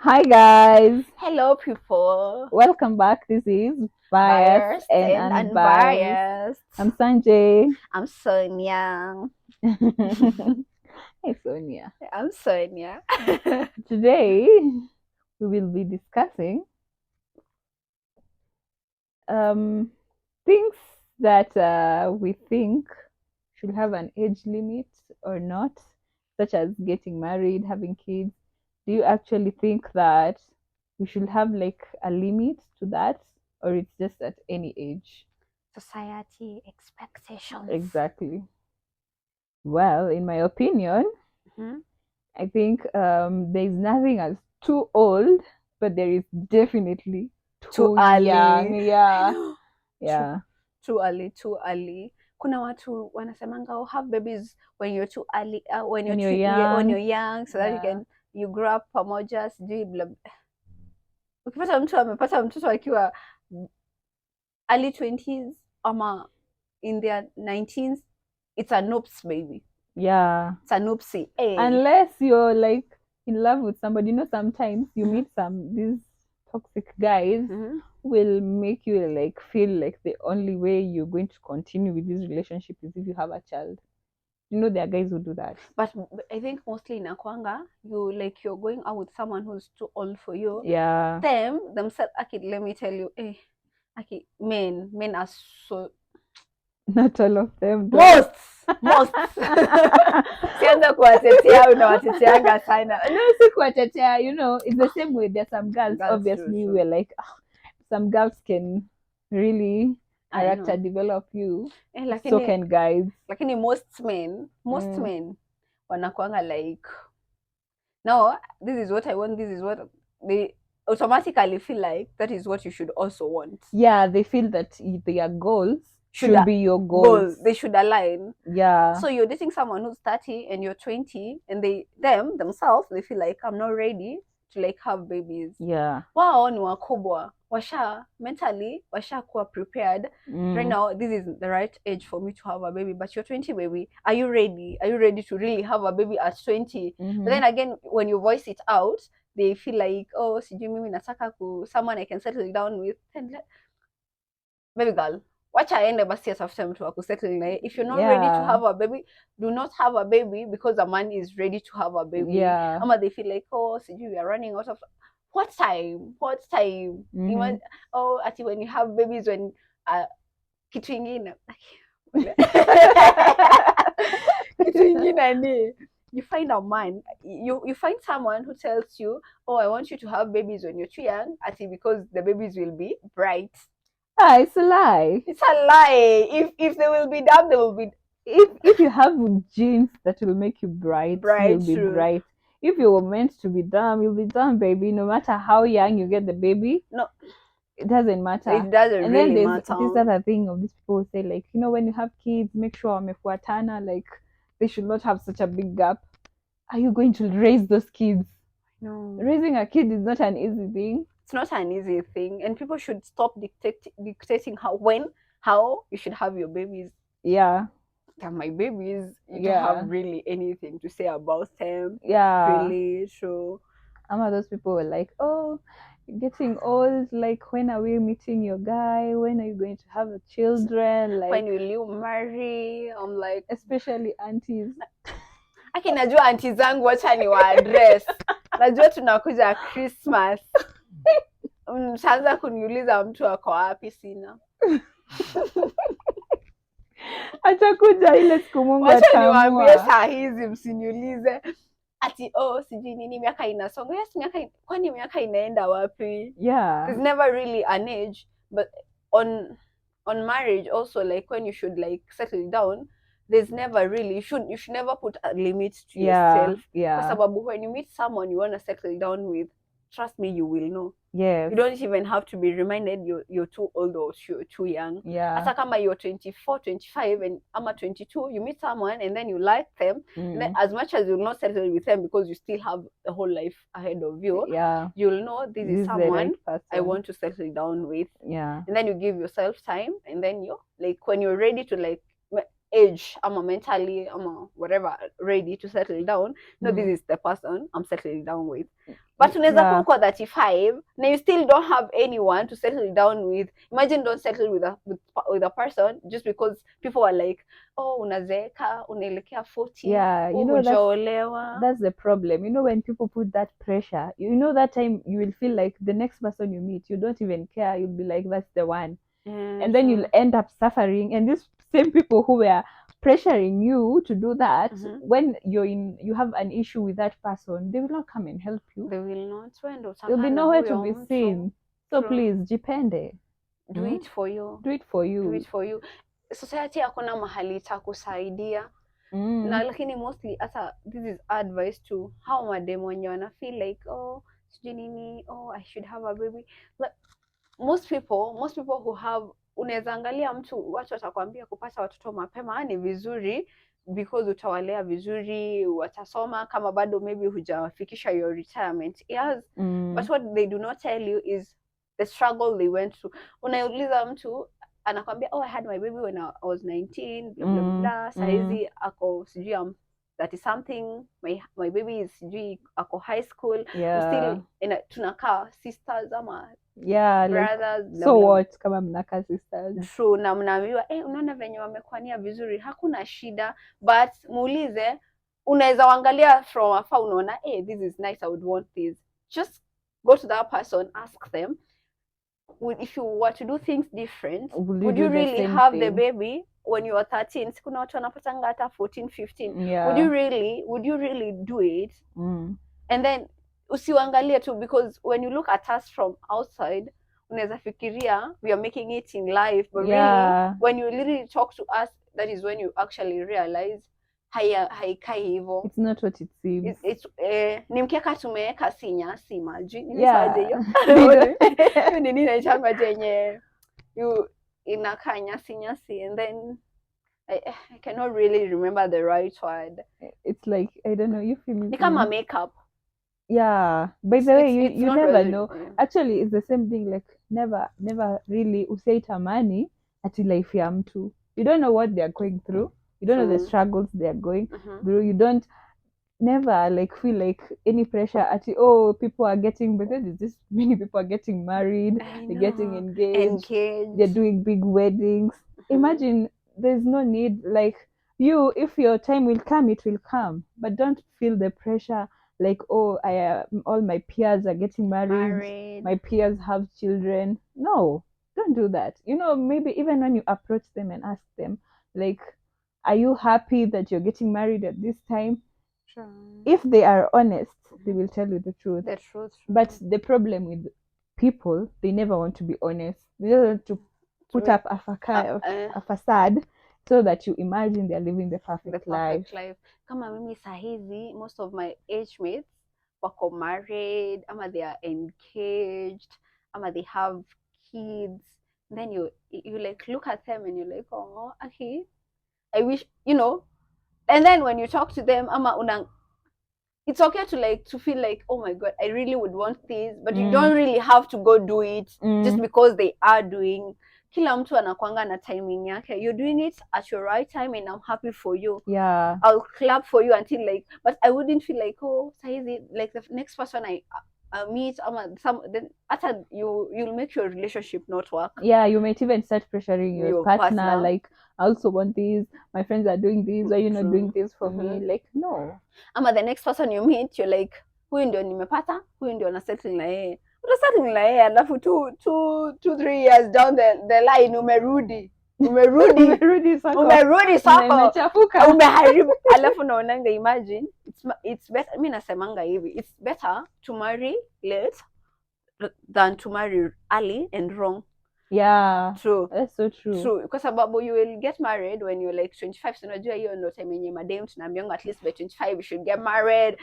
Hi guys, Hello, people. welcome back. This is Bias Biased and and Unbiased. unbiased. I'm Sanjay. I'm Sonia. Hey Sonia. I'm Sonia. Today we will be discussing um, things that we think should have an age limit or not, such as getting married, having kids. Do you actually think that we should have like a limit to that, or it's just at any age? Society expectations. Exactly. Well, in my opinion, Mhm. I think there's nothing as too old, but there is definitely Too too young. early. I Yeah, know. Too, yeah, too early, too early. Kuna watu wanasemanga have babies when you're too early, when you're when young. you're young, so that Yeah, you grow up pamoja, sijui ukipata mtu amepata mtoto akiwa early 20s ama in their 19s, it's a noops baby. yeah. It's a noopsie. Hey. Unless you're like in love with somebody, sometimes you Mhm. meet these toxic guys Mhm. will make you like feel like the only way you're going to continue with this relationship is if you have a child. There are guys who do that. But I think mostly in Akwanga, you're going out with someone who's too old for you. Yeah, Them themselves, okay, let me tell you, okay, men are so not all of them though. most sianza kuwatetea unawateteanga sana. No, si kuwatetea, it's the same way. There's some girls, Girls, true, obviously, true. we're like, some girls can really I character know. develop you. So Lakini can guys. most Mm. men wanakuanga like, no, this is what I want, this is what they automatically feel like that is what you should also want. Yeah, they feel that their goals Should should be your goal, goals. they should align. Yeah, So you're dating someone who's 30 and you're 20, and themselves they feel like I'm not ready to like have babies. yeah. Wao ni wakubwa, mentally washakuwa prepared. Right Mm. now, this is the right age for me to have a baby. But you're 20, baby. Are you ready? Are you ready to really have a baby at 20? But then again, when you voice it out, they feel like, oh, sijui mimi nataka someone I can settle down with. And baby girl, wacha aende basi atafute mtu wa kusettle naye. If you're not ready to Yeah, have a baby, do not have a baby because a man is ready to have a baby. yeah. Ama they feel like, oh, sijui we are running out of what time? What time? Mm-hmm. Oh, ati when you have babies when kitu ingine kitu ingine ni you find a man, you find someone who tells you, oh, I want you to have babies when you're too young, ati because the babies will be bright. It's a lie. It's a lie. If they will be dumb, they will be If you have genes that will make you bright, you'll bright. be True. bright. If you were meant to be dumb, you'll be dumb, baby. No matter how young you get the baby, No, it doesn't matter. it doesn't And then really there's this matter. other thing of these people who say, like, when you have kids, make sure wamefuatana, like they should not have such a big gap. Are you going to raise those kids? No, Raising a kid is not an easy thing. it's not an easy thing, and people should stop dictating how you should have your babies. Yeah, They're my babies. You don't yeah, have really anything to say about them. yeah. Really, so Some of those people were like, oh, you're getting old. Like, when are we meeting your guy? When are you going to have a children? Like, when will you marry? I'm like, especially aunties. aki najua anti zangu, wacha ni wa address. Najua tunakuja Christmas. Mshaanza kuniuliza mtu ako wapi? Sina. Atakuja ile siku Mungu Wacha niwaambie ataamua. saa hizi, msiniulize ati oh, sijui nini, miaka inasonga. Yes, kwani miaka inaenda wapi? Yeah, There's never really an age, but on marriage also, like when you should like settle down, there's never really, you should never put a limit to yourself. Kwa yeah. sababu when you meet someone you want to settle down with, trust me, you will know. Yes. You don't even have to be reminded you're too old or you're too young. Yeah. Hata kama you're 24, 25 and ama 22, you meet someone and then you like them, and then as much as you'll not settle with them because you still have the whole life ahead of you, Yeah. you'll know this is the someone right person. I want to settle down with. Yeah. And then you give yourself time, and then you like when you're ready to like age, I'm mentally, whatever, ready to settle down. No, this is the person I'm settling down with. But unaweza kuwa uko 35 na you still don't have anyone to settle down with. Imagine don't settle with a person just because people are like, oh, unazeeka, unaelekea 40, yeah, you know, hujaolewa. that's the problem. You know, when people put that pressure, you know, that time you will feel like the next person you meet, you don't even care. You'll be like, that's the one. And then you'll end up suffering. And these same people who were pressuring you to do that, when you have an issue with that person, they will not come and help you. They will not. There'll be nowhere to be seen. So please, jipende. Do it for you. Do it for you. Do it for you. Society hakuna mahali itakusaidia. Na lakini mostly hata this is advice to how madem wenye wana feel like, oh, sijui nini, oh, I should have a baby. Like, most people who have, unaweza angalia mtu, watu watakwambia kupata watoto mapema ni vizuri because utawalea vizuri, watasoma kama bado maybe hujafikisha your retirement years. But what they do not tell you is the struggle they went through. Unauliza mtu anakwambia, oh, I had my baby when I was 19, blah blah blah. Saizi ako sijui am 30 something, my baby is sijui ako high school. Still tunakaa sisters ama brothers, like, so what kama mnaka sisters. True, na mnaambiwa unaona venye wamekwania vizuri, hakuna shida. But muulize, unaweza waangalia from afar, unaona this is nice, I would want this. Just go to that person, ask them, if you were to do things different, would you really have the baby when you are 13? Kuna watu wanapatanga hata 14, 15. Would you really do it? And then usiangalie tu, because when you look at us from outside, unaweza fikiria we are making it in life, but really when you literally talk to us, that is when you actually realize haikai hivyo. It's not what it seems. It's ni mkeka tumeweka si nyasi maji. Nisaje hiyo? Hiyo ni nini inaitwa jenye you inakaa nyasi, and then I cannot really remember the right word. It's like, I don't know, you feel ni kama makeup. Yeah, by the way, you never really know. Actually, it's the same thing, like never really usaitamani ati life ya mtu. You don't know what they are going through. You don't know the struggles they are going through. You don't never like feel like any pressure at, oh, people are getting, but there's this many people are getting married, they're getting engaged, they're doing big weddings. Imagine, there's no need, like, you, if your time will come, it will come, but don't feel the pressure like, oh, all my peers are getting married, my peers have children. No, don't do that. You know, maybe even when you approach them and ask them, like, are you happy that you're getting married at this time? Sure. If they are honest, they will tell you the truth. The truth. But the problem with people, they never want to be honest. They just want to put up a facade so that you imagine they're living the perfect life. Kama mimi sahizi, most of my age mates wako married, ama they are engaged, ama they have kids. Then you like look at them and you're like, oh, okay, I wish, you know. And then when you talk to them, it's okay to feel like, oh my god, I really would want this, but you don't really have to go do it just because they are doing. Kila mtu anakuanga na timing yake. You're doing it at your right time, and I'm happy for you. Yeah, I'll clap for you until like, but I wouldn't feel like, oh, saizi, like the next person I meet, then after you'll make your relationship not work. Yeah, you might even start pressuring your partner, like, I also want this, my friends are doing this, why are you not doing this for me? Like, no. Ama the next person you meet, you're like, huyu ndio nimepata, huyu ndio na settle na yeye. Unasettle na yeye, alafu 2-3 years down the line umerudi soko, umeharibu. Alafu naonanga, imagine, it's better, mimi nasemanga hivi, it's better to marry late than to marry early and wrong. Yeah, true, that's so true. Kwa sababu you will get married when you're like 25. So unajua hiyo ndio time yenye madem tunaambianga at least by 25 you should get married.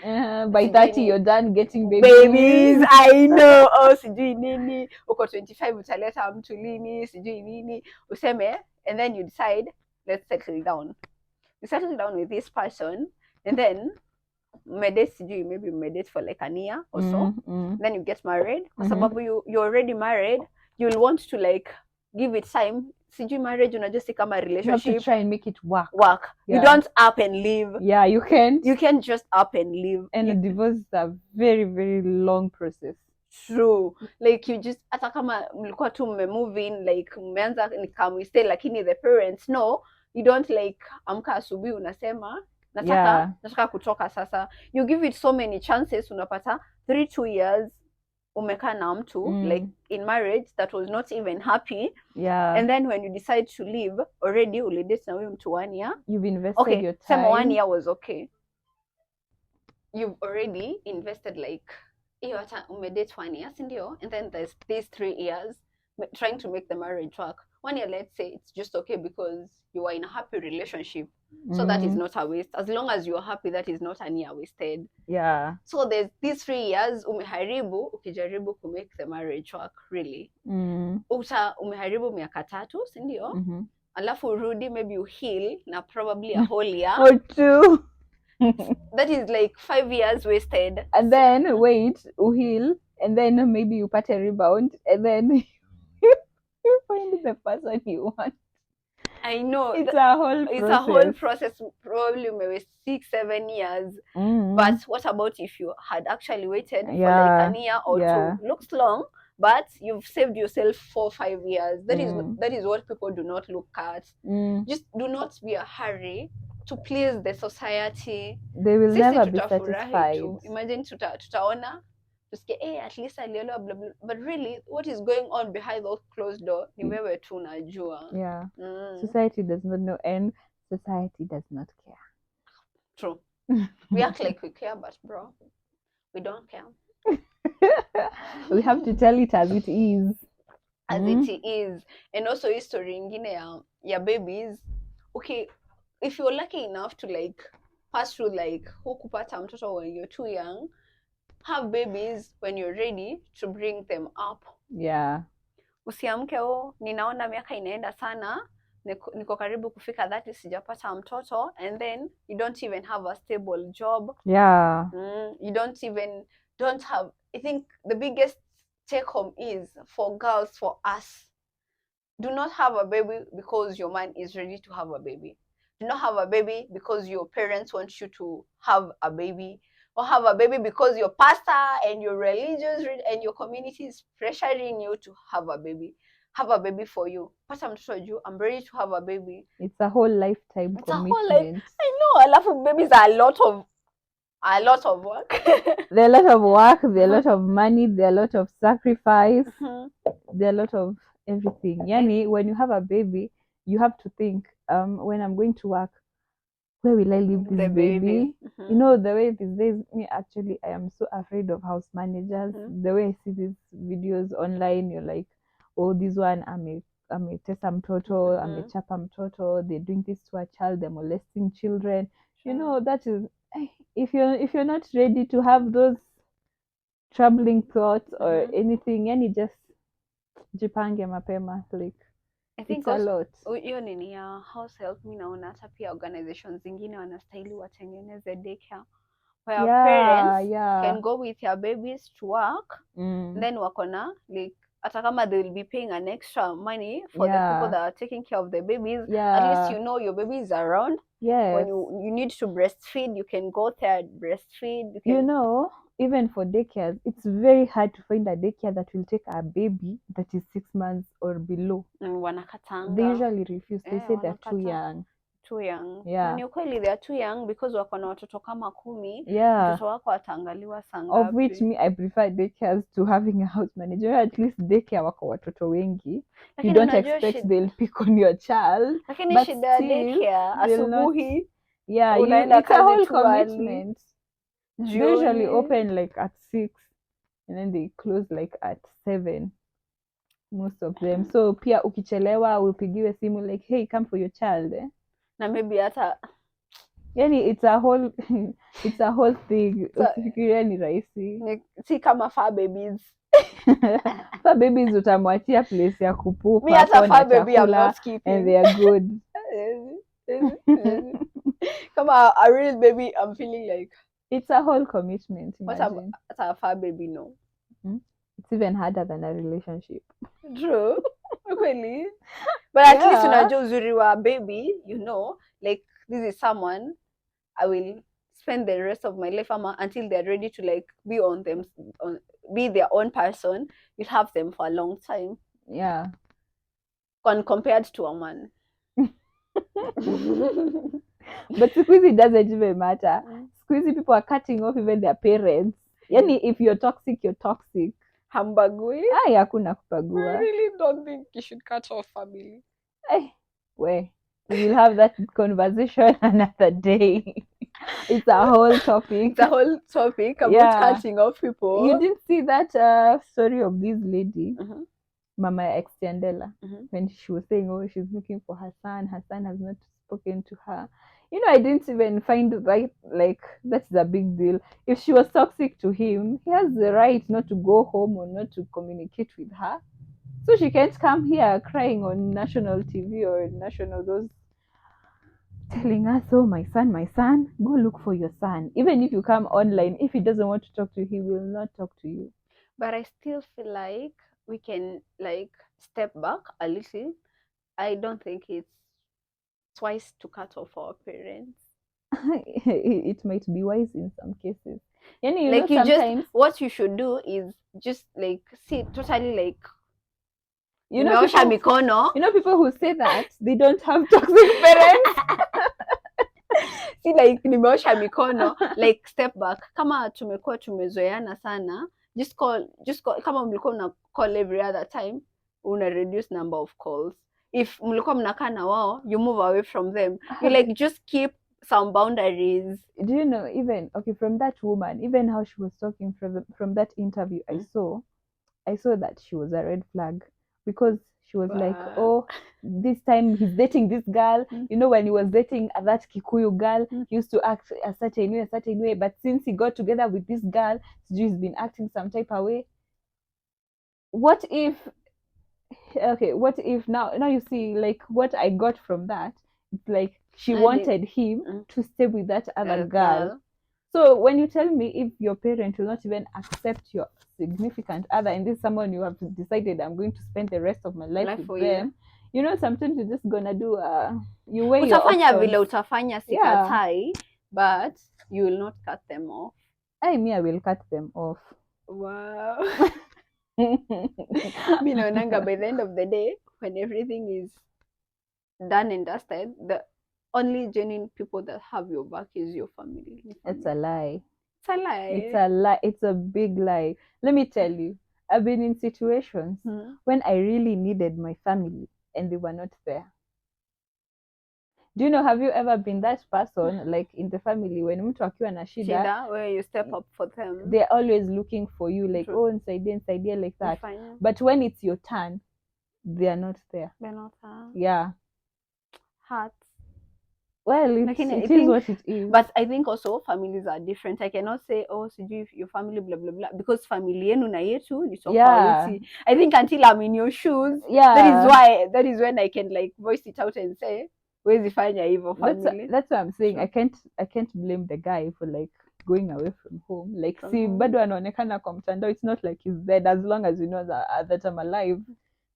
By 30 you're done getting babies. I know. Oh, sijui nini, uko 25 utaleta mtu lini, sijui nini, useme, and then you decide, let's settle down. You settle down with this person, and then maybe medate for like an year or so. Then you get married. Kwa sababu you're already married, you'll want to like give it time sijui marriage unajua si kama You have to relationship try and make it work. work. Yeah. You don't up and leave. Yeah, you can't. You can't just up and leave. And a divorce is a very, very long process. True. Like you just hata kama mlikuwa tu move in, like mmeanza ni kama stay, lakini the parents no, you don't like amka asubuhi unasema nataka kutoka sasa. You give it so many chances, unapata 2 years umekaa na mtu like in marriage that was not even happy. And then when you decide to leave, already ulidate na huyo mtu 1 year. You've invested your time. Sema 1 year was okay. You've already invested like hiyo hata umedate 1 year, si ndio? And then there's these 3 years trying to make the marriage work. 1 year, let's say it's just okay because you are in a happy relationship. So that is not a waste. As long as you're happy, that is not a year wasted. Yeah. So there's these 3 years umeharibu ukijaribu to make the marriage work really. Umeharibu miaka 3, si ndio? Alafu urudi, maybe you heal na probably a whole year or 2. That is like 5 years wasted. And then wait, you heal, and then maybe you pat a rebound, and then you find the person you want. I know it's a whole process. Probably maybe 6-7 years. But what about if you had actually waited for like a year or 2? Looks long, but you've saved yourself 4-5 years. That is what people do not look at. Just do not be a hurry to please the society. They will never be satisfied. Imagine tutaona tusikie at least aliolewa blah blah, but really what is going on behind those closed doors ni wewe tu unajua. Society does not know, and society does not care. True. We act like we care, but bro, we don't care. We have to tell it as it is. It is. And also history ingine ya babies. Okay, if you're lucky enough to like pass through like hukupata mtoto when you're too young, have babies when you're ready to bring them up. Usiamke ninaona miaka inaenda sana, niko karibu kufika 30 sijapata mtoto, and then you don't even have a stable job. You don't have. I think the biggest take home is for girls, for us, do not have a baby because your man is ready to have a baby. Do not have a baby because your parents want you to have a baby, or have a baby because your pastor and your religious and your community is pressuring you to have a baby. Have a baby for you. Pata mtoto juu, I'm ready to have a baby. It's a whole lifetime commitment. A whole life. I know. A lot of babies are a lot of work. They're a lot of work. They're a lot of money. They're a lot of sacrifice. They're a lot of everything. Yani, when you have a baby, you have to think, when I'm going to work, where will I leave this baby? You know, the way these days, I am so afraid of house managers. The way I see these videos online, you're like, oh, this one, ametesa mtoto, amechapa mtoto, they're doing this to a child, they're molesting children. You know, that is, if you're not ready to have those troubling thoughts or anything, yani just jipange mapema, like, I think it's a lot. Hiyo nini ya house help, mimi naona hata pia organizations zingine wanastahili watengeneze daycare where parents can go with their babies to work, then wakona like hata kama they will be paying an extra money for the people that are taking care of the babies, at least you know your baby is around. When you need to breastfeed, you can go there and breastfeed. You know, even for daycares, it's very hard to find a daycare that will take a baby that is 6 months or below. Wanakatanga. They usually refuse. They say they're too young. Ni ukweli, they are too young because wako na watoto kama 10. Mtoto wako ataangaliwa saa ngapi? Of which I prefer daycares to having a house manager. At least daycare wako watoto wengi. You don't expect they'll pick on your child. Lakini shida ya daycare asubuhi. It's a whole commitment. They usually open like at 6 and then they close like at 7. Most of them. So pia ukichelewa upigiwe simu like, hey, come for your child. Na maybe hata it's a whole thing. Usifikiria ni rahisi. Si kama fur babies. Fur babies utamwachia place ya kupupa. Me hata fur baby I'm not keeping. And they are good. Kama a real baby, I'm feeling like it's a whole commitment. What's a fur baby? No. It's even harder than a relationship. True. Really? But at least Yeah. unajua uzuri wa baby, you know, like this is someone I will spend the rest of my life until they're ready to like be on them, be their own person. You'll have them for a long time. Yeah. When compared to a man. But squeezy doesn't even matter. Squeezy people are cutting off even their parents. Yani if you're toxic, you're toxic. Hambagui. Ai, hakuna I kupagua. really don't think you should cut off family. Ai, we will have that conversation another day. It's a whole topic. It's a whole topic about Yeah. cutting off people. You didn't see that story of this lady, Mhm. Mama Extendela, Mhm. when she was saying, oh, she's looking for her son. Her son has not spoken to her. You know, I didn't even find right, like, that's a big deal. If she was toxic to him, he has the right not to go home or not to communicate with her. So she can't come here crying on national TV or national those telling us, oh, my son, go look for your son. Even if you come online, if he doesn't want to talk to you, he will not talk to you. But I still feel like we can like step back a little. I don't think it's twice to cut off our parents. It might be wise in some cases. And you Like know, you just sometimes what you should do is just like see totally like you know nimeosha people, mikono. you know people who say that they don't have toxic parents. See like nimeosha mikono, like step back. Kama tumekuwa tumezoeana sana, just call kama mlikuwa una call every other time, una reduce number of calls. If mlikuwa mnakaa na wao, you move away from them. You like just keep some boundaries. Do you know, even okay, from that woman, even how she was talking from that interview I saw that she was a red flag, because she was like, Wow. oh, this time he's dating this girl. You know, when he was dating that Kikuyu girl, he used to act a certain way, but since he got together with this girl, he's been acting some type of way. What if, okay, what if now you see, like, what I got from that, it's like she wanted him to stay with that other girl. So when you tell me, if your parent will not even accept your significant other, and this is someone you have decided, I'm going to spend the rest of my life with them, you know, sometimes you're just gonna do you weigh your utafanya options. vile utafanya sikatai, but you will not cut them off. I will cut them off. Wow. Mi naonanga by the end of the day, when everything is done and dusted, the only genuine people that have your back is your family. It's a lie. It's a lie. It's a lie. It's a big lie. Let me tell you, I've been in situations when I really needed my family and they were not there. Do you know, have you ever been that person, like in the family, when mtu akiwa na shida, where you step up for them, they're always looking for you, like, oh, nisaidie like that. But when it's your turn, they are not there. They're not there. Yeah. Hurts. Well, it is what it is. But I think also families are different. I cannot say, oh, sijui your family blah blah blah, because family yenu na yetu ni tofauti. I think until I'm in your shoes, that is when I can like voice it out and say, where's fanya hivyo family. That's what I'm saying. Sure. I can't blame the guy for like going away from home. Like, see, bado anaonekana kwa mtandao. It's not like he's dead. As long as you know that I'm alive,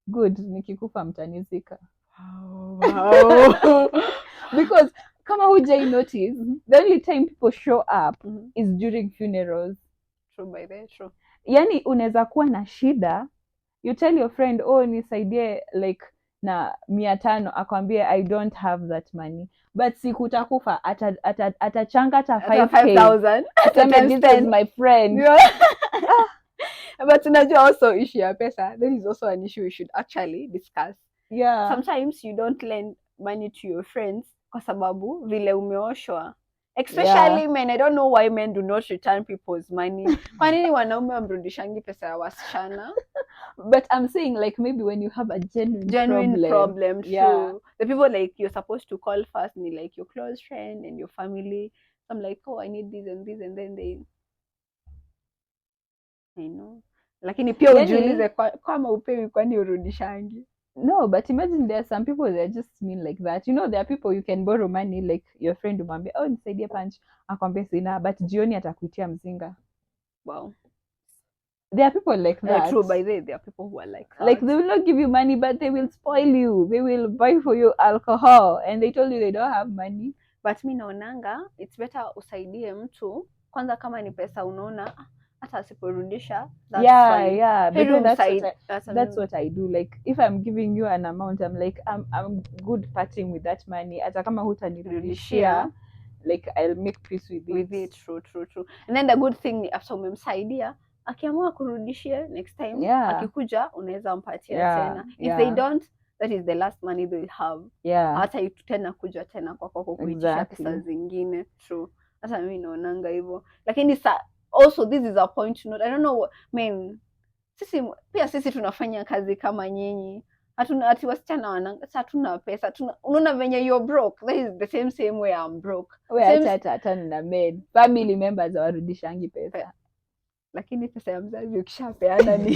good. Nikikufa mtanizika. Wow. Because kama hujai notice, the only time people show up is during funerals. True, by the true. Yani unaweza kuwa na shida, you tell your friend, oh, nisaidie like na 500, akwambie I don't have that money, but siku utakufa atachanga hata 5,000 this is my friend. But unajua also issue ya pesa, that is also an issue we should actually discuss. Yeah. Sometimes you don't lend money to your friends kwa sababu vile umeoshwa. Especially men, I don't know why men do not return people's money. Kwa nini wanaume wamrudishangi pesa ya wasichana? But I'm saying, like, maybe when you have a genuine problem, true. The people like you're supposed to call first, and like your close friend and your family. So I'm like, oh, I need this and this, and then they, I know. Lakini pia ujiulize kama upewi kwani urudishangi. No, but imagine there are some people that just mean like that. You know, there are people you can borrow money, like your friend umwambia, oh, nisaidie punch, akwambia sina, but jioni atakuitia mzinga. Wow. There are people like that. True, by the way, there are people who are like that. Like they will not give you money, but they will spoil you. They will buy for you alcohol, and they told you they don't have money. But mi naonanga it's better usaidie mtu kwanza, kama ni pesa unaona hata asiporudisha, that's fine. Yeah. But then that's what what I do. Like if I'm giving you an amount, I'm like I'm good parting with that money. Hata kama hutanirudishia, like I'll make peace with it. True. And then the good thing after umemsaidia, akiamua kurudishia next time, akikuja unaweza mpatia tena. If they don't, that is the last money they'll have. Hata tena kuja tena kwako kuitisha pesa zingine. True. Hata mimi naonanga hivyo. Lakini also this is a point to note. I don't know what, sisi tunafanya kazi kama nyinyi. Ati wasichana hatuna pesa. Unaona venye you're broke. That is the same way I'm broke. Hata na maid. Family members hawarudishangi pesa. Lakini pesa ya mzazi ukishapeana ni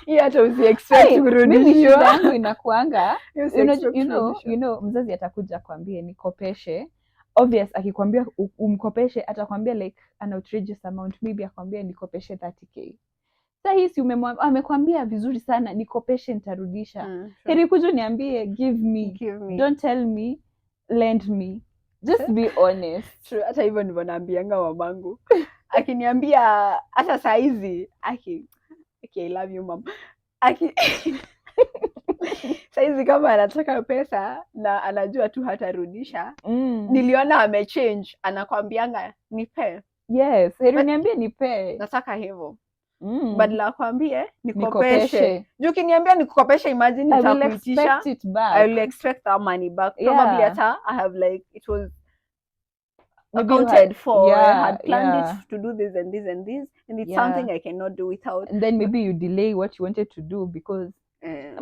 hiyo hata usi expect kurudishwa. Mimi shida yangu inakuanga, you know mzazi atakuja kwambie nikopeshe. Obvious akikwambia umkopeshe atakwambia like an outrageous amount, maybe akwambia nikopeshe 30k. Sasa hii si amekwambia vizuri sana nikopeshe nitarudisha. Heri kuja niambie give me. Don't tell me lend me. Just be honest. True. Hata hivyo ndivyo naambianga mamangu. Akiniambia hata saa hizi I love you mom. Saizi kama anataka pesa na anajua tu hatarudisha, niliona amechange, anakwambianga nipe. Yes, heri niambie nipe. Nataka hivyo. Badala akwambie nikopeshe. Juu kiniambia nikukopeshe, imagine nitakuitisha. I will expect that money back. Probably hata I have like it was accounted for. I had planned it to do this and this and this, and it's something I cannot do without. And then maybe you delay what you wanted to do because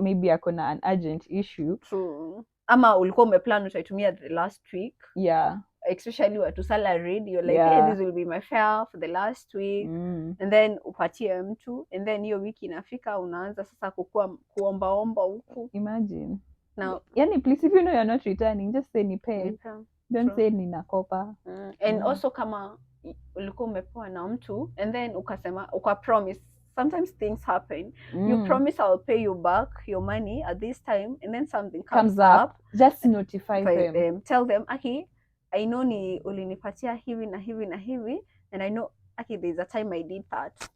maybe akona an urgent issue. True. Ama ulikuwa umeplan utaitumia the last week. Especially watu salaried, you're like, hey, this will be my fare for the last week. And then upatie mtu, and then hiyo wiki inafika unaanza sasa kuomba huku. Imagine. Now, yani please, if you know you're not returning, just say nipe. Don't say ninakopa. And also kama ulikuwa umepewa na mtu and then ukapromise, sometimes things happen. You promise I'll pay you back your money at this time, and then something comes up. Just notify them. Tell them, Aki, I know ni ulinipatia hivi na hivi na hivi, and I know, Aki, there's a time I did that.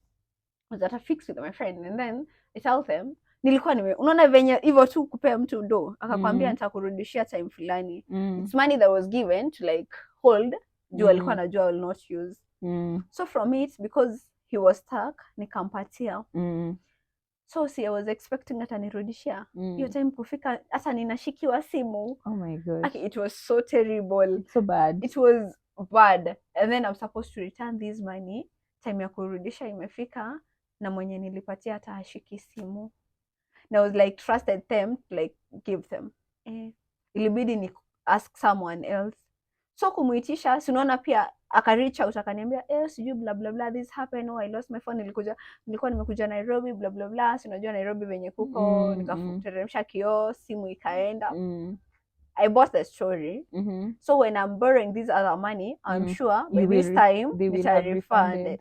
Was that I fixed with my friend, and then I tell them, nilikuwa unaona venye hivyo tu kupea mtu do akakwambia nitakurudishia time fulani. It's money that was given to like hold, juu alikuwa anajua will not use. So from it, because he was stuck, nikampatia. So I was expecting hata nirudishia. Hiyo time kufika hata ninashikiwa simu. Oh my gosh. It was so terrible. It's so bad. It was bad. And then I'm supposed to return this money. Time ya kurudisha imefika na mwenye nilipatia hata hashiki simu. And I was like trusted them to like give them. Ilibidi ni ask someone else. So kumuitisha, sinaona pia akareach out akaniambia sijui blah blah blah this happened, I lost my phone, nilikuwa nimekuja Nairobi blah blah blah, sinajua Nairobi venye kuko, nikateremsha kioo, simu ikaenda. I bought the story. So when I'm borrowing this other money, I'm sure by this time nita refund.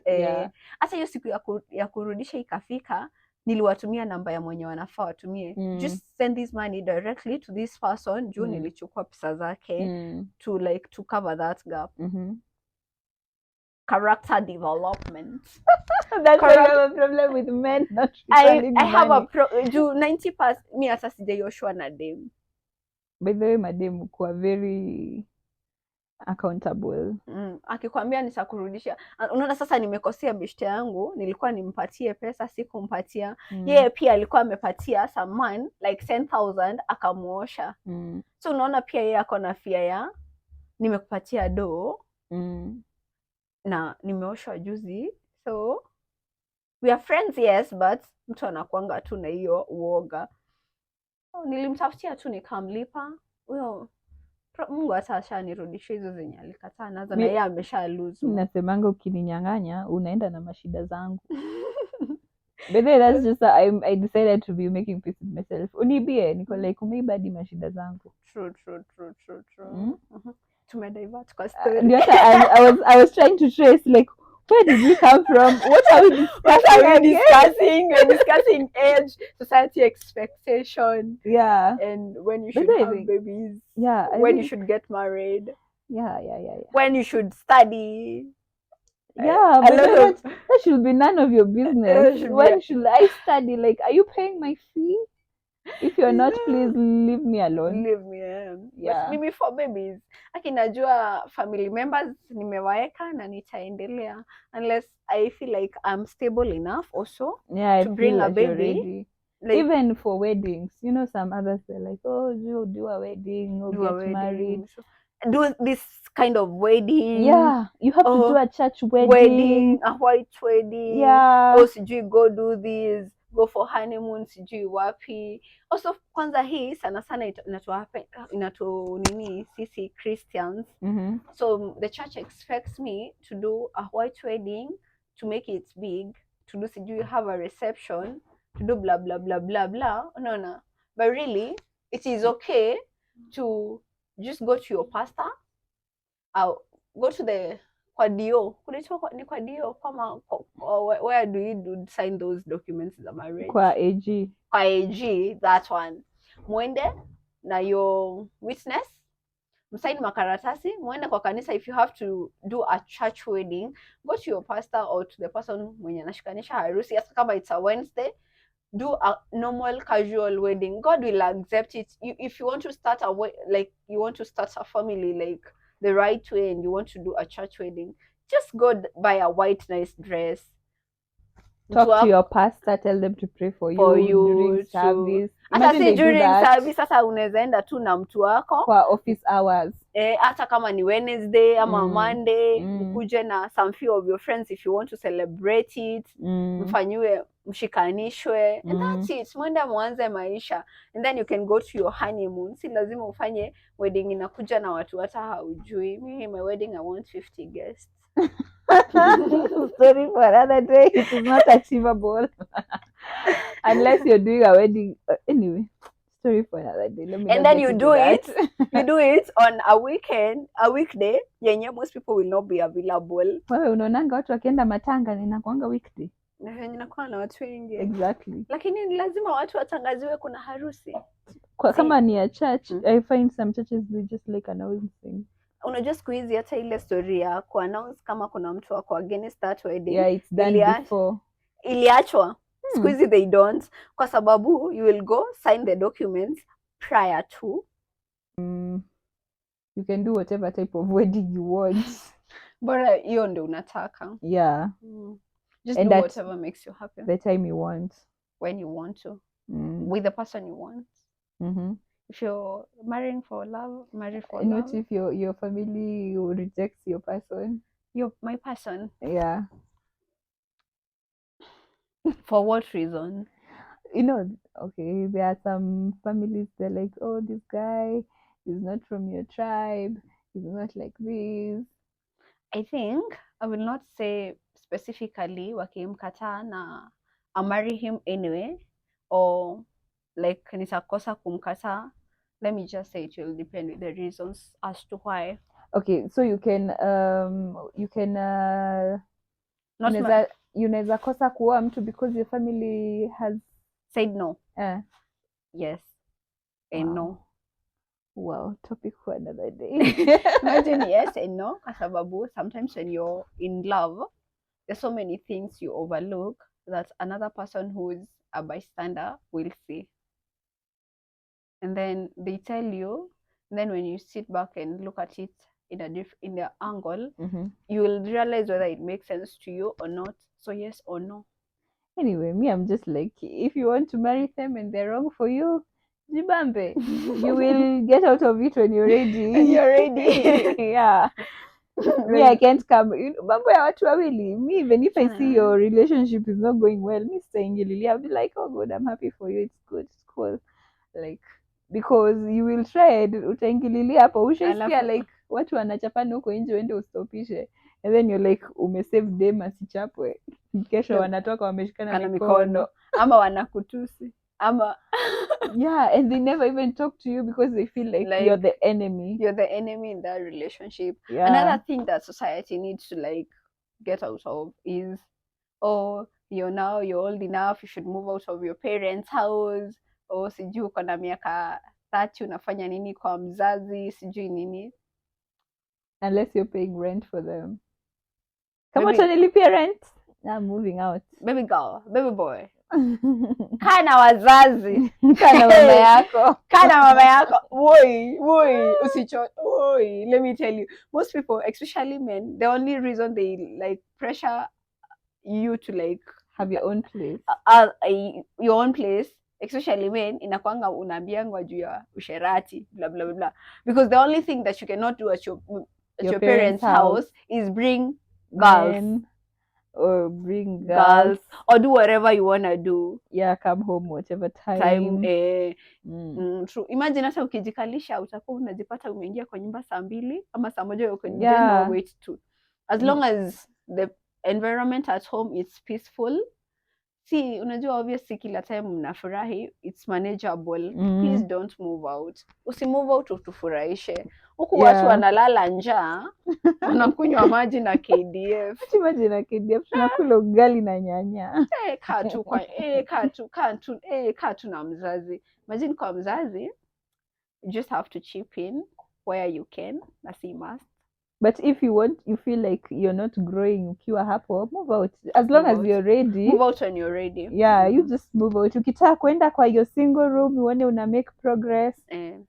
Hata hiyo siku ya kurudisha ikafika, niliwatumia namba ya mwenye wanafaa watumie. Just send this money directly to this person, juu nilichukua pesa zake to cover that gap. Character development. That's why you have a problem with men not returning I have a juu 90% mi hata sijayoshwa na dem. By the way, madem kuwa very accountable. Akikwambia nitakurudisha. Unaona sasa nimekosea beshte yangu, nilikuwa nimpatie pesa, sikumpatia. Yeye pia alikuwa amepatia someone like 10,000 akamuosha. So unaona pia yeye ako na fear ya nimekupatia do na nimeoshwa juzi. So we are friends, yes, but mtu anakuanga tu na hiyo uoga. Nilimtafutia tu nikamlipa. Huyo Mungu hata ashanirudishia hizo zenye alikataa nazo, na yeye amesha lose. Nasemanga ukininyang'anya unaenda na mashida zangu. But then that's just I decided to be making peace with myself. Unibie niko like umeiba hadi mashida zangu. True. Tumedivert kwa story. I was trying to trace like Where did we come from? What are we discussing? What are we again? discussing? We're discussing age, society expectation, Yeah. and when you But should I have think, babies, yeah, I when you think, should get married, yeah. when you should study. Yeah, A but lot then of that should be none of your business. should be, When should I study? Like, are you paying my fee? If you're not, please leave me alone. leave me. But Yeah. mimi for babies, akinajua family members nimewaeka na nitaendelea unless I feel like I'm stable enough also Yeah, I to feel bring a like you're baby. ready. Like, Even for weddings, you know, some others they're like, oh, you do a wedding or do a get married. wedding. So, do this kind of wedding. Yeah, you have to do a church wedding. A white wedding. Yeah. Oh, sijui go do this, go for honeymoon, sijui wapi. Also, kwanza hii sana sana inatu nini sisi Christians. Mm-hmm. So the church expects me to do a white wedding, to make it big, to do sijui have a reception, to do blah blah blah blah blah. No. But really, it is okay to just go to your pastor, go to the kwadio. Ni kwadio kama where do you sign those documents za marriage? Kwa AG. Kwa AG, that one. Mwende na your witness, msign makaratasi, mwende kwa kanisa. If you have to do a church wedding, go to your pastor or to the person mwenye anashikanisha harusi. Hata kama it's a Wednesday, do a normal casual wedding. God will accept it. If you want to start you want to start a family like the right way and you want to do a church wedding, just go buy a white nice dress. Talk to your pastor, tell them to pray for you during service. Hata si during service, sasa unaweza enda tu na mtu wako kwa office hours. Hata kama ni Wednesday ama Monday, ukuje na some few of your friends if you want to celebrate it, mfanyiwe, mshikanishwe, and that's it. Mwende mwanze maisha, and then you can go to your honeymoon. Si lazima ufanye wedding inakuja na watu hata haujui. Mimi my wedding I want 50 guests. Story for another day. It is not achievable unless you're doing a wedding. Anyway, story for another day. And then you do it. You do it on a weekend, a weekday. Yenye most people will not be available. Wewe unaonanga watu wakienda matanga ninakuanga weekday. Na inakuwa na watu wengi. Exactly. Lakini lazima watu watangaziwe kuna harusi. Kama ni a church, I find some churches they just like announcing. Unajua siku hizi hata ile story ya ku-announce kama kuna mtu wako against that wedding. Yeah, it's done before. Iliachwa. Siku hizi they don't. Kwa sababu you will go sign the documents prior to. You can do whatever type of wedding you want. Bora hiyo ndio unataka. Yeah. Just do whatever makes you happy. The time you want. When you want to. With the person you want. If you're marrying for love, marry for love. Not if your family rejects your person. My person. Yeah. For what reason? You know, okay, there are some families they're like, oh, this guy is not from your tribe. He's not like this. I think I will not say specifically wakimkataa na I marry him anyway, or like nitakosa kumkataa. Let me just say it will depend with the reasons as to why. Okay, so you can unaweza kosa kuoa mtu because your family has said no. Yes. And wow. No. Wow, topic for another day. Imagine yes and no, kwa sababu sometimes when you're in love, there's so many things you overlook that another person who is a bystander will see. And then they tell you, and then when you sit back and look at it in their angle, you will realize whether it makes sense to you or not. So yes or no. Anyway, me, I'm just like, if you want to marry them and they're wrong for you, jibambe. You will get out of it when you're ready. When you're ready. Yeah. Me, I can't come. Mambo ya watu wawili. Me, even if I see your relationship is not going well, me staying, I'll be like, oh God, I'm happy for you. It's good. It's cool. Like, because you will try it, utaingililia hapo ushaisikia like watu wanachapana huko nje uende ustopishe, and then you're like umesave dem asichapwe, kesho wanatoka wameshikana mikono ama wanakutusi ama yeah, and they never even talk to you because they feel like you're the enemy in that relationship. Yeah. Another thing that society needs to like get out of is, oh, you're old enough, you should move out of your parents' house, or sijui uko na miaka 30 unafanya nini kwa mzazi, sijui nini. Unless you're paying rent for them. Kama Baby, utanilipia rent, I'm moving out. baby girl, baby boy, kaa na wazazi. Kaa na mama yako. Kaa na mama yako. Woi, usicho. Woi, let me tell you, most people, especially men, the only reason they like pressure you to like have your own place, your own place, especially men, inakwanga unaambiangwa juu ya usherati, blah blah blah blah, because the only thing that you cannot do at your parents' house is bring girls. Men, or bring girls, or do whatever you wanna do. Yeah, come home whatever time. True. Imagine hata ukijikalisha utakuwa unajipata umeingia kwa nyumba saa 2 ama saa 1 uko nje na wait to. As long as the environment at home is peaceful. See, unajua obviously kila time mnafurahi, it's manageable. Please don't move out. Usimove out utufurahishe. Huku watu wanalala njaa, wanakunywa maji na KDF. Maji na KDF, tunakula ugali na nyanya. Kaa tu na mzazi. Imagine kwa mzazi, you just have to chip in where you can, na si must. But if you feel like you're not growing ukiwa hapo, move out. As long as you're ready. Move out when you're ready. Yeah, you just move out. Ukitaka kwenda kwa your single room, uone una make progress,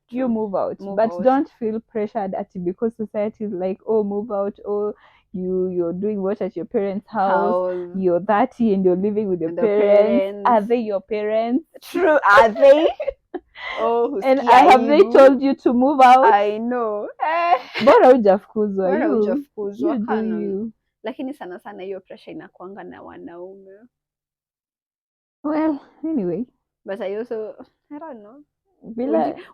you move out. But don't feel pressured because society is like, oh, move out, oh, you're doing what at your parents' house. You're 30 and you're living with your parents. Are they your parents? True, are they? Oh, and have they told you to move out? I know. Bora hujafukuzwa. Lakini sana sana hiyo pressure inakuanga na wanaume. Well, anyway. But I don't know.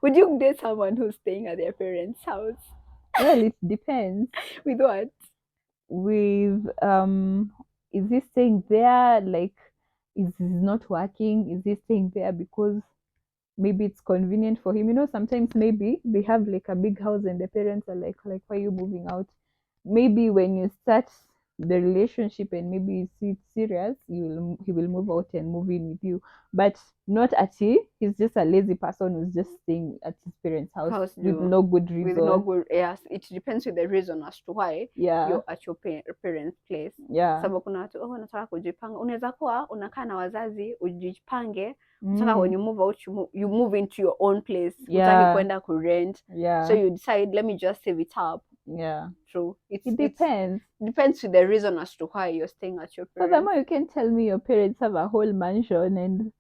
Would you date someone who's staying at their parents' house? Well, it depends. With what? With is he staying there like is he not working? Is he staying there because maybe it's convenient for him? You know, sometimes maybe they have like a big house and the parents are like why are you moving out? Maybe when you start the relationship and maybe you see it's serious, he will move out and move in with you. But not at he's just a lazy person who's just staying at his parents' house with no good reason. With no good, yes, it depends with the reason as to why you're at your parents' place. Yeah. Sababu kuna watu nataka kujipanga. Unaweza kuwa unakaa na wazazi ujipange. So when you move out, you move into your own place. Utaki kwenda ku rent. So you decide, let me just save it up. Yeah. True. It depends. Depends with the reason as to why you're staying at your parents. Furthermore, you can tell me your parents have a whole mansion and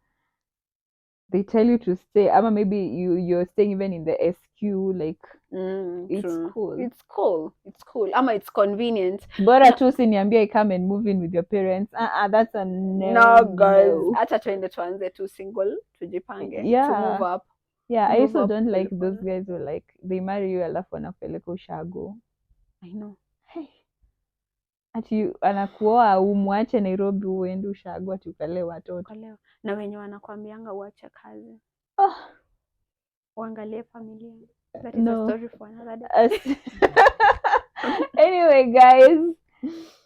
they tell you to stay. Ama maybe you're staying even in the SQ, like it's true. Cool. It's cool. It's cool. Ama it's convenient. Bora tu siniambia come and move in with your parents. That's a no. No, girls. Hata tuende tuanze tu single, tujipange. Yeah. To move up. Yeah, I also don't like those guys who like they marry you alafu wanapeleka ushago. I know. Hey. Ati anakuoa umwache Nairobi uende ushago ati ukalee watoto. Na wenye wanakwambianga uache kazi. Uangalie familia. That is a story for another day. Anyway, guys,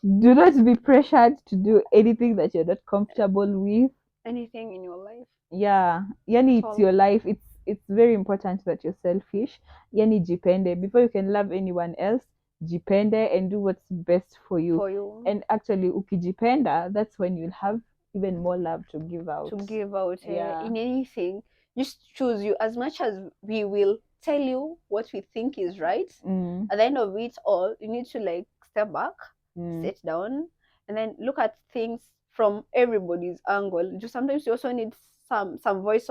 do not be pressured to do anything that you're not comfortable with. Anything in your life. Yeah, yani it's your life. It's very important that you're selfish. Yani jipende. Before you can love anyone else, jipende and do what's best for you. And actually, ukijipenda, that's when you'll have even more love to give out. Yeah. In anything, just choose you. As much as we will tell you what we think is right, at the end of it all, you need to like step back, sit down, and then look at things from everybody's angle. Just sometimes you also need some voice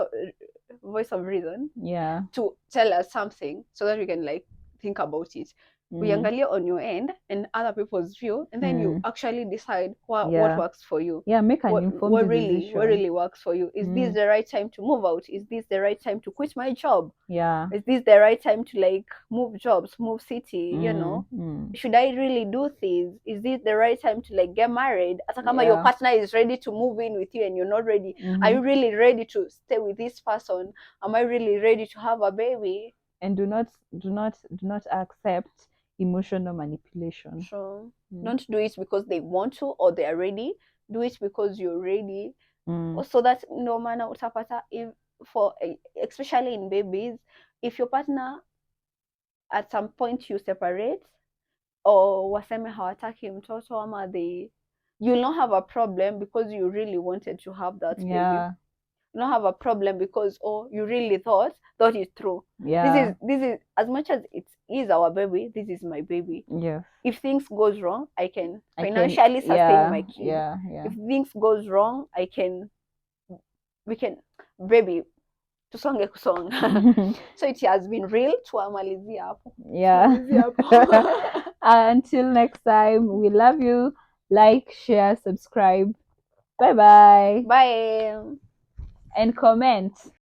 of reason, to tell us something so that we can like think about it. Uiangalie on your end and other people's view, and then you actually decide what works for you. Yeah, make an informed decision. What really works for you. Is this the right time to move out? Is this the right time to quit my job? Yeah. Is this the right time to like move jobs, move city, you know? Should I really do this? Is this the right time to like get married? Hata kama your partner is ready to move in with you and you're not ready. Are you really ready to stay with this person? Am I really ready to have a baby? And do not accept emotional manipulation. True. Don't do it because they want to or they are ready. Do it because you're ready. So that no matter utapata, if for especially in babies, if your partner at some point you separate or waseme hawataki mtoto ama you'll not have a problem because you really wanted to have that baby. Yeah. You don't have a problem because you really thought it through. Yeah. This is as much as it is our baby, this is my baby. Yes. If things goes wrong, I can financially sustain my kid. Yeah. If things goes wrong, we can baby tusonge kusonga. So it has been real. Tuamalizia hapo. Yeah. Tuamalizia hapo. Until next time, we love you. Like, share, subscribe. Bye bye. Bye. And comment.